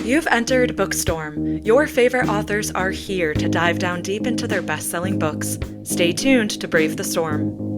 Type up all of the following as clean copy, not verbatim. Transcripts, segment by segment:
You've entered Bookstorm. Your favorite authors are here to dive down deep into their best-selling books. Stay tuned to brave the storm.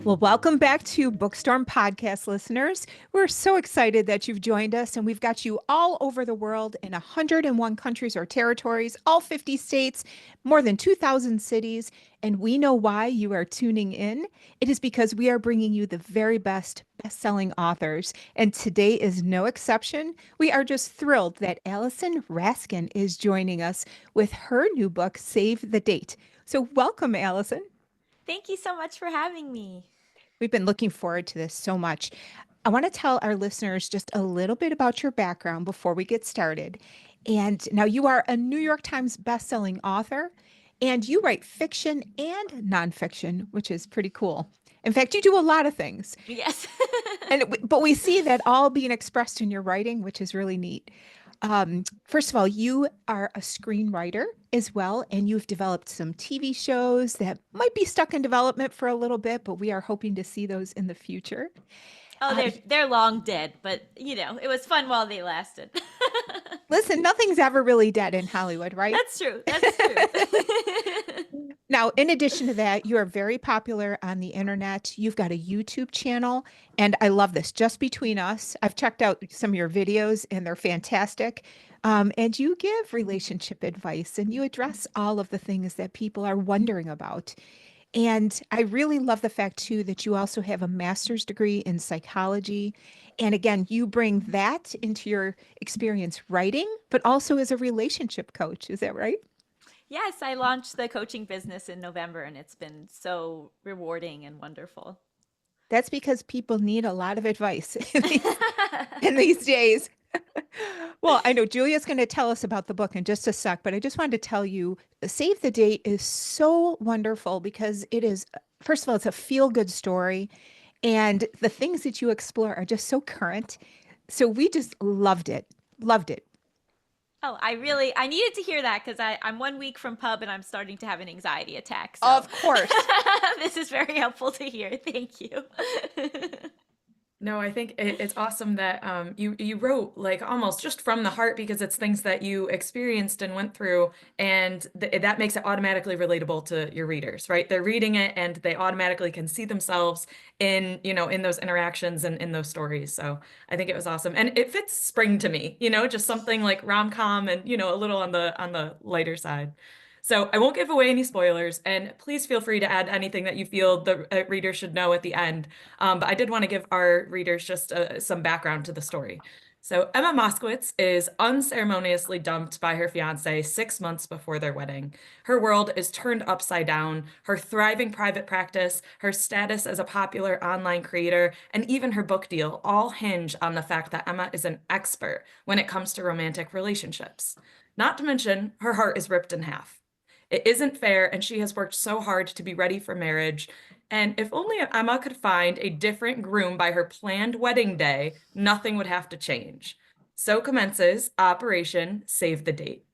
Well, welcome back to BOOKSTORM Podcast listeners. We're so excited that you've joined us, and we've got you all over the world in 101 countries or territories, all 50 states, more than 2,000 cities, and we know why you are tuning in. It is because we are bringing you the very best best-selling authors, and today is no exception. We are just thrilled that Allison Raskin is joining us with her new book, Save the Date. So welcome, Allison. Thank you so much for having me. We've been looking forward to this so much. I want to tell our listeners just a little bit about your background before we get started. And now you are a New York Times bestselling author, and you write fiction and nonfiction, which is pretty cool. In fact, you do a lot of things. Yes. But we see that all being expressed in your writing, which is really neat. First of all, you are a screenwriter as well, and you've developed some TV shows that might be stuck in development for a little bit, but we are hoping to see those in the future. Oh, they're long dead, but it was fun while they lasted. Listen, nothing's ever really dead in Hollywood, right? That's true. That's true. Now, in addition to that, you are very popular on the internet. You've got a YouTube channel, and I love this. Just between us, I've checked out some of your videos, and they're fantastic. And you give relationship advice, and you address all of the things that people are wondering about. And I really love the fact, too, that you also have a master's degree in psychology. And again, you bring that into your experience writing, but also as a relationship coach. Is that right? Yes, I launched the coaching business in November, and it's been so rewarding and wonderful. That's because people need a lot of advice in these days. Well, I know Julia's going to tell us about the book in just a sec, but I just wanted to tell you Save the Date is so wonderful because it is, first of all, it's a feel-good story, and the things that you explore are just so current. So we just loved it. Loved it. Oh, I needed to hear that because I'm 1 week from pub and I'm starting to have an anxiety attack. So Of course. this is very helpful to hear. Thank you. No, I think it's awesome that you wrote like almost just from the heart because it's things that you experienced and went through, and that makes it automatically relatable to your readers, right? They're reading it and they automatically can see themselves in those interactions and in those stories. So I think it was awesome, and it fits spring to me, just something like rom-com and a little on the lighter side. So I won't give away any spoilers, and please feel free to add anything that you feel the reader should know at the end. But I did want to give our readers just some background to the story. So Emma Moskowitz is unceremoniously dumped by her fiance 6 months before their wedding. Her world is turned upside down. Her thriving private practice, her status as a popular online creator, and even her book deal all hinge on the fact that Emma is an expert when it comes to romantic relationships. Not to mention, her heart is ripped in half. It isn't fair, and she has worked so hard to be ready for marriage. And if only Emma could find a different groom by her planned wedding day, nothing would have to change. So commences Operation Save the Date.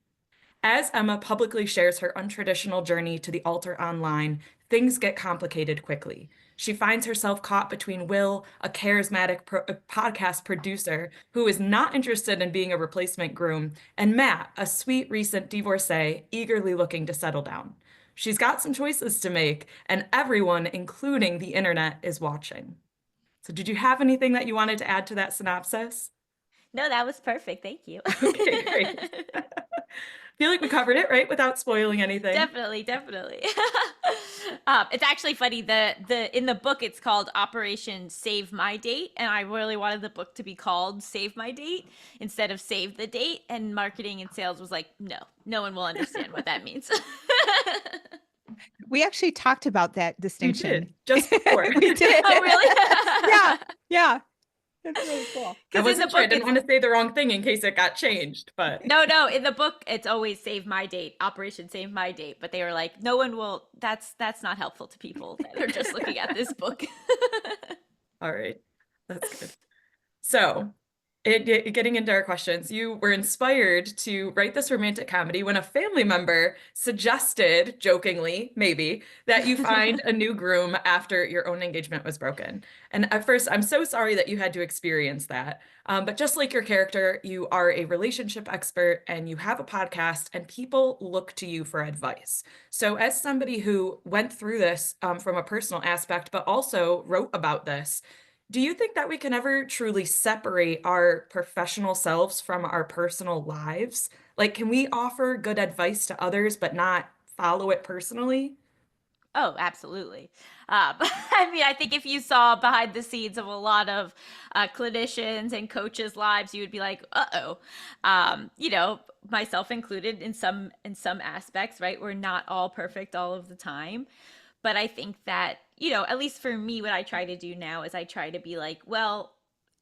As Emma publicly shares her untraditional journey to the altar online, things get complicated quickly. She finds herself caught between Will, a charismatic podcast producer who is not interested in being a replacement groom, and Matt, a sweet recent divorcee, eagerly looking to settle down. She's got some choices to make, and everyone, including the internet, is watching. So did you have anything that you wanted to add to that synopsis? No, that was perfect. Thank you. Okay, great. Feel like we covered it, right? Without spoiling anything. Definitely. It's actually funny. In the book, it's called Operation Save My Date, and I really wanted the book to be called Save My Date instead of Save the Date. And marketing and sales was like, no one will understand what that means. We actually talked about that distinction. You did, just before. We did. Oh, really? Yeah. That's really cool. I wasn't sure. I didn't want to say the wrong thing in case it got changed, but No, in the book it's always Save My Date, Operation Save My Date, but they were like, no one will. That's not helpful to people that are just looking at this book. All right, that's good. So Getting into our questions, you were inspired to write this romantic comedy when a family member suggested, jokingly, maybe, that you find a new groom after your own engagement was broken. And at first, I'm so sorry that you had to experience that. But just like your character, you are a relationship expert and you have a podcast, and people look to you for advice. So, as somebody who went through this from a personal aspect, but also wrote about this, do you think that we can ever truly separate our professional selves from our personal lives? Like, can we offer good advice to others but not follow it personally? Oh, absolutely. I mean, I think if you saw behind the scenes of a lot of clinicians and coaches' lives, you would be like, "Uh-oh," myself included in some aspects. Right, we're not all perfect all of the time, but I think that at least for me, what I try to do now is I try to be like, well,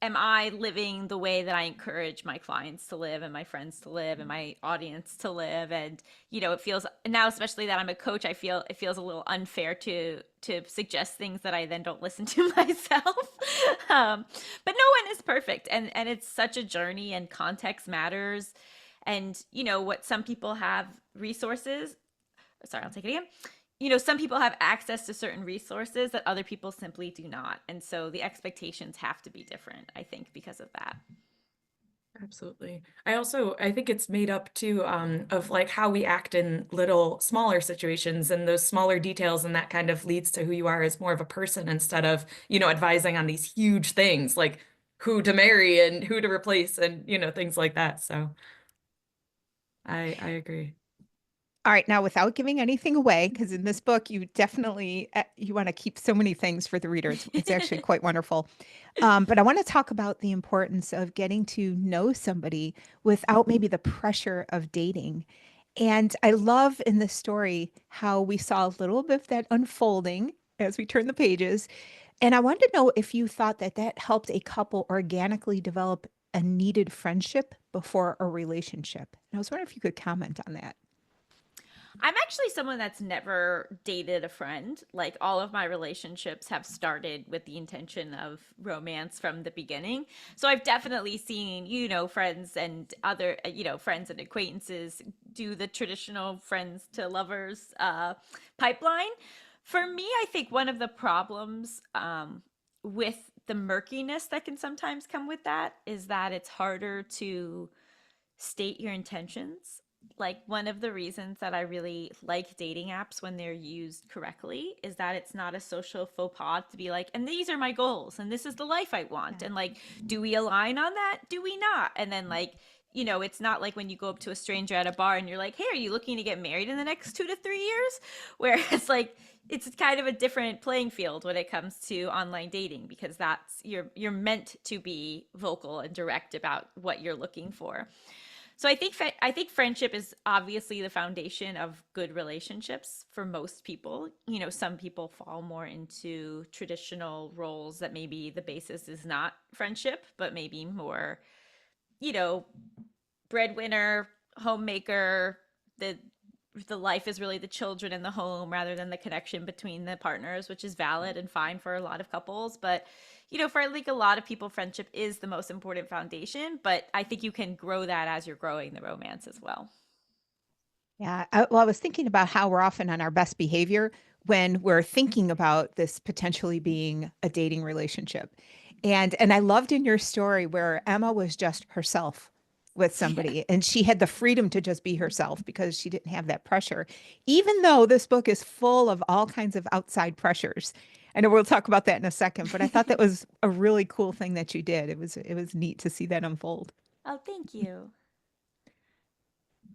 am I living the way that I encourage my clients to live and my friends to live and my audience to live? And it feels now, especially that I'm a coach, I feel it feels a little unfair to suggest things that I then don't listen to myself. But no one is perfect, and it's such a journey, and context matters. And what some people have resources. Sorry, I'll take it again. Some people have access to certain resources that other people simply do not. And so the expectations have to be different, I think, because of that. Absolutely. I think it's made up too, of like how we act in little smaller situations and those smaller details, and that kind of leads to who you are as more of a person instead of, advising on these huge things like who to marry and who to replace and, things like that. So I agree. All right, now without giving anything away, because in this book you definitely you want to keep so many things for the reader. It's actually quite wonderful. But I want to talk about the importance of getting to know somebody without maybe the pressure of dating. And I love in this story how we saw a little bit of that unfolding as we turn the pages. And I wanted to know if you thought that that helped a couple organically develop a needed friendship before a relationship. And I was wondering if you could comment on that. I'm actually someone that's never dated a friend. Like, all of my relationships have started with the intention of romance from the beginning. So I've definitely seen, friends and other, friends and acquaintances do the traditional friends to lovers pipeline. For me, I think one of the problems with the murkiness that can sometimes come with that is that it's harder to state your intentions. Like, one of the reasons that I really like dating apps when they're used correctly is that it's not a social faux pas to be like, and these are my goals and this is the life I want. And like, do we align on that? Do we not? And then like, it's not like when you go up to a stranger at a bar and you're like, hey, are you looking to get married in the next 2 to 3 years? Where it's like, it's kind of a different playing field when it comes to online dating, because that's you're meant to be vocal and direct about what you're looking for. So I think friendship is obviously the foundation of good relationships for most people. Some people fall more into traditional roles that maybe the basis is not friendship, but maybe more, you know, breadwinner, homemaker, the life is really the children in the home rather than the connection between the partners, which is valid and fine for a lot of couples. But for like a lot of people, friendship is the most important foundation. But I think you can grow that as you're growing the romance as well. Yeah. I was thinking about how we're often on our best behavior when we're thinking about this potentially being a dating relationship. And I loved in your story where Emma was just herself with somebody and she had the freedom to just be herself because she didn't have that pressure, even though this book is full of all kinds of outside pressures. I know we'll talk about that in a second, but I thought that was a really cool thing that you did. It was neat to see that unfold. Oh, thank you.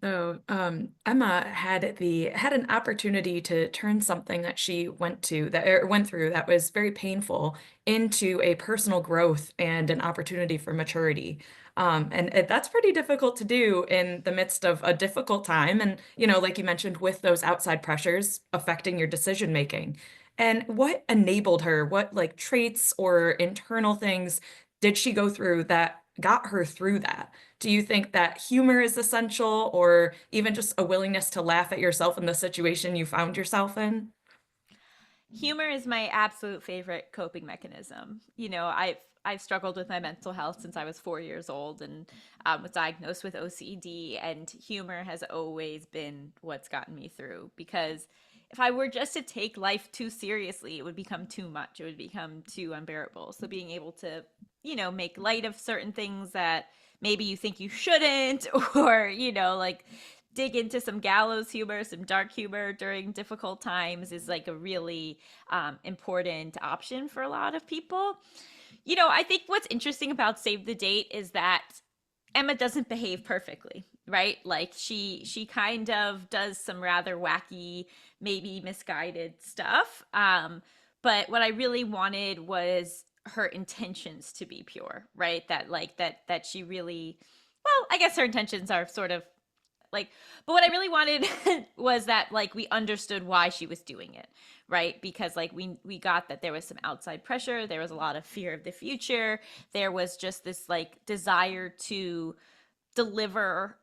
So, Emma had an opportunity to turn something that she went through that was very painful into a personal growth and an opportunity for maturity. That's pretty difficult to do in the midst of a difficult time. And, like you mentioned, with those outside pressures affecting your decision making. And what enabled her? What like traits or internal things did she go through that got her through that? Do you think that humor is essential, or even just a willingness to laugh at yourself in the situation you found yourself in? Humor is my absolute favorite coping mechanism. I've I've struggled with my mental health since I was 4 years old, and was diagnosed with OCD. And humor has always been what's gotten me through, because if I were just to take life too seriously, it would become too much. It would become too unbearable. So being able to, make light of certain things that maybe you think you shouldn't, or, like dig into some gallows humor, some dark humor during difficult times is like a really important option for a lot of people. I think what's interesting about Save the Date is that Emma doesn't behave perfectly, right? Like she kind of does some rather wacky, maybe misguided stuff. But what I really wanted was her intentions to be pure, right? That she really, well, I guess her intentions are sort of like, but what I really wanted was that like we understood why she was doing it, right? Because like we got that there was some outside pressure, there was a lot of fear of the future, there was just this like desire to deliver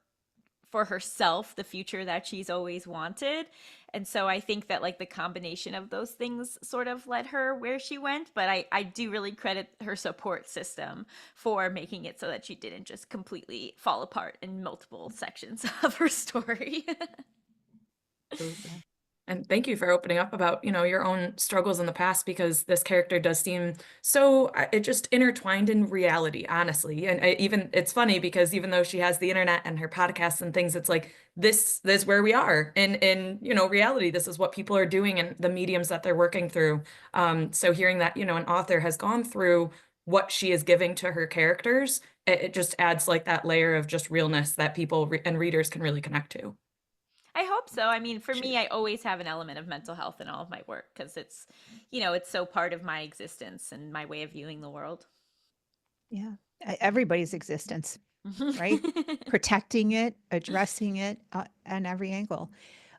for herself the future that she's always wanted. And so I think that like the combination of those things sort of led her where she went. But I do really credit her support system for making it so that she didn't just completely fall apart in multiple sections of her story. And thank you for opening up about, your own struggles in the past, because this character does seem so, it just intertwined in reality, honestly. And even it's funny because even though she has the internet and her podcasts and things, it's like this is where we are in reality. This is what people are doing and the mediums that they're working through. So hearing that, an author has gone through what she is giving to her characters, it just adds like that layer of just realness that people and readers can really connect to. I hope so. I mean, for me, I always have an element of mental health in all of my work because it's so part of my existence and my way of viewing the world. Yeah. Everybody's existence, right? Protecting it, addressing it on every angle.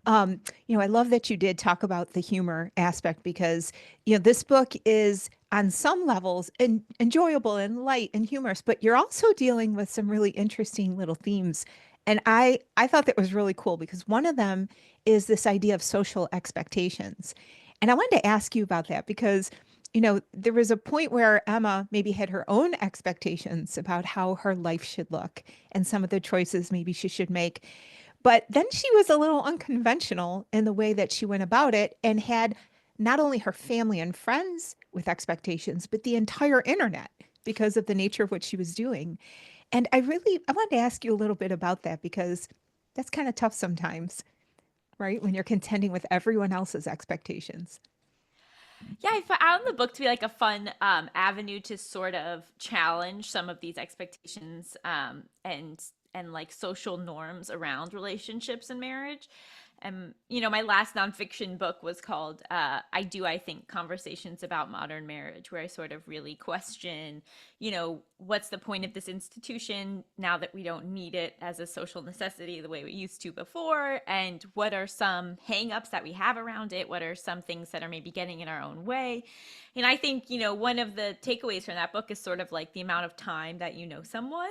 I love that you did talk about the humor aspect because, this book is on some levels enjoyable and light and humorous, but you're also dealing with some really interesting little themes. And I thought that was really cool because one of them is this idea of social expectations. And I wanted to ask you about that because, there was a point where Emma maybe had her own expectations about how her life should look and some of the choices maybe she should make. But then she was a little unconventional in the way that she went about it and had not only her family and friends with expectations, but the entire internet because of the nature of what she was doing. And I wanted to ask you a little bit about that because that's kind of tough sometimes, right? When you're contending with everyone else's expectations. Yeah, I found the book to be like a fun avenue to sort of challenge some of these expectations and like social norms around relationships and marriage. And my last nonfiction book was called I Think Conversations About Modern Marriage, where I sort of really question, what's the point of this institution now that we don't need it as a social necessity the way we used to before? And what are some hangups that we have around it? What are some things that are maybe getting in our own way? And I think, one of the takeaways from that book is sort of like the amount of time that you know someone,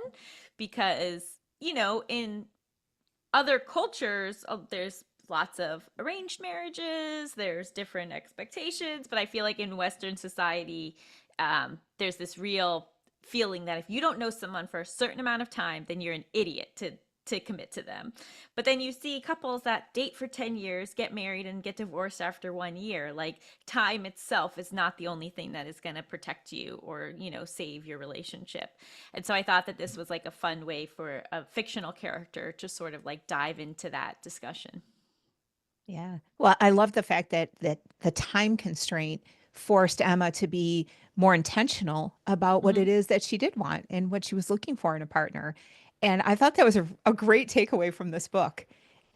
because, in other cultures, there's lots of arranged marriages, there's different expectations, but I feel like in Western society, there's this real feeling that if you don't know someone for a certain amount of time, then you're an idiot to commit to them. But then you see couples that date for 10 years, get married, and get divorced after 1 year. Like, time itself is not the only thing that is going to protect you or, save your relationship. And so I thought that this was like a fun way for a fictional character to sort of like dive into that discussion. Yeah. Well, I love the fact that the time constraint forced Emma to be more intentional about what it is that she did want and what she was looking for in a partner. And I thought that was a great takeaway from this book.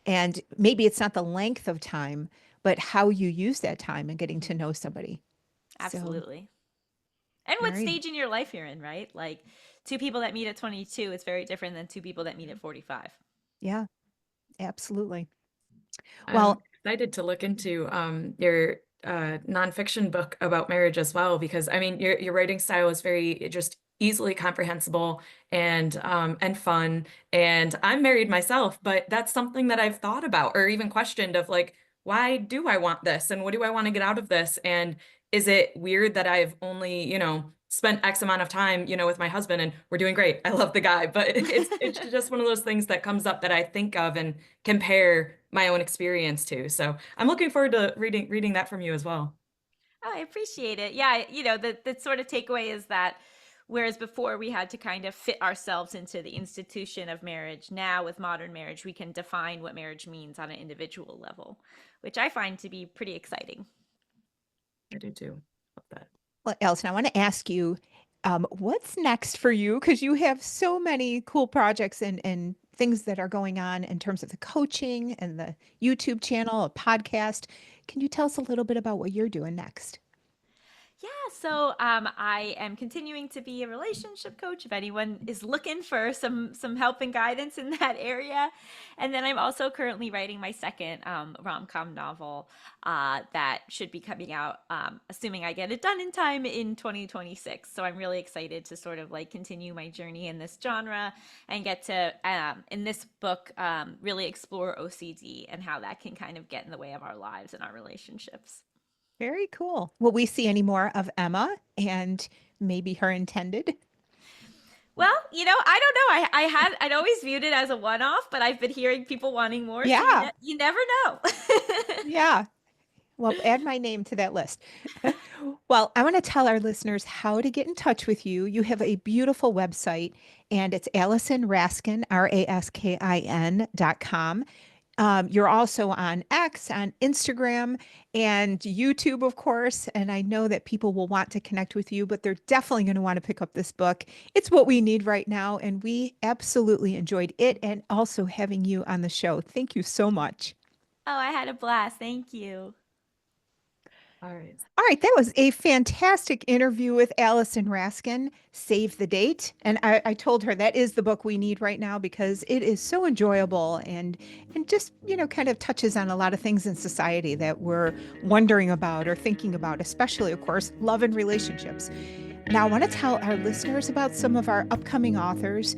And maybe it's not the length of time, but how you use that time and getting to know somebody. Absolutely. And what stage in your life you're in, right? Like, two people that meet at 22 is very different than two people that meet at 45. Yeah, absolutely. I'm excited to look into your nonfiction book about marriage as well, because I mean your writing style is very just easily comprehensible and fun. And I'm married myself, but that's something that I've thought about or even questioned of like, why do I want this and what do I want to get out of this? And is it weird that I've only, spent X amount of time, with my husband and we're doing great. I love the guy, but it's just one of those things that comes up that I think of and compare my own experience to. So I'm looking forward to reading that from you as well. Oh, I appreciate it. Yeah, the sort of takeaway is that whereas before we had to kind of fit ourselves into the institution of marriage, now with modern marriage, we can define what marriage means on an individual level, which I find to be pretty exciting. I do too. Love that. Well, Allison, I want to ask you, what's next for you? Because you have so many cool projects and things that are going on in terms of the coaching and the YouTube channel, a podcast. Can you tell us a little bit about what you're doing next? Yeah, so I am continuing to be a relationship coach if anyone is looking for some help and guidance in that area. And then I'm also currently writing my second rom-com novel that should be coming out, assuming I get it done in time, in 2026. So I'm really excited to sort of like continue my journey in this genre and get to, in this book, really explore OCD and how that can kind of get in the way of our lives and our relationships. Very cool. Will we see any more of Emma and maybe her intended? Well, I don't know. I'd always viewed it as a one-off, but I've been hearing people wanting more. So Yeah. you never know. Yeah. Well, add my name to that list. Well, I want to tell our listeners how to get in touch with you. You have a beautiful website, and it's Allison Raskin, RASKIN.com. You're also on X, on Instagram, and YouTube, of course. And I know that people will want to connect with you, but they're definitely going to want to pick up this book. It's what we need right now. And we absolutely enjoyed it and also having you on the show. Thank you so much. Oh, I had a blast. Thank you. All right. All right, that was a fantastic interview with Allison Raskin, Save the Date. And I told her that is the book we need right now because it is so enjoyable and just, kind of touches on a lot of things in society that we're wondering about or thinking about, especially, of course, love and relationships. Now, I want to tell our listeners about some of our upcoming authors.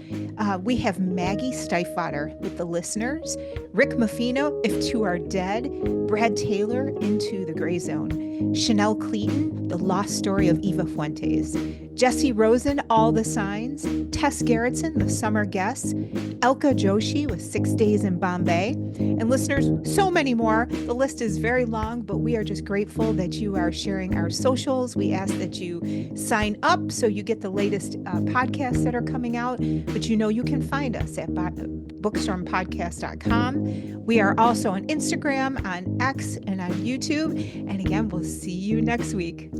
We have Maggie Stiefvater with The Listeners, Rick Muffino, If Two Are Dead, Brad Taylor, Into the Gray Zone, Chanel Cleaton, The Lost Story of Eva Fuentes, Jesse Rosen, All the Signs, Tess Gerritsen, The Summer Guests, Elka Joshi with 6 Days in Bombay, and listeners, so many more. The list is very long, but we are just grateful that you are sharing our socials. We ask that you sign up so you get the latest podcasts that are coming out, but you can find us at bookstormpodcast.com. We are also on Instagram, on X, and on YouTube. And again, we'll see you next week.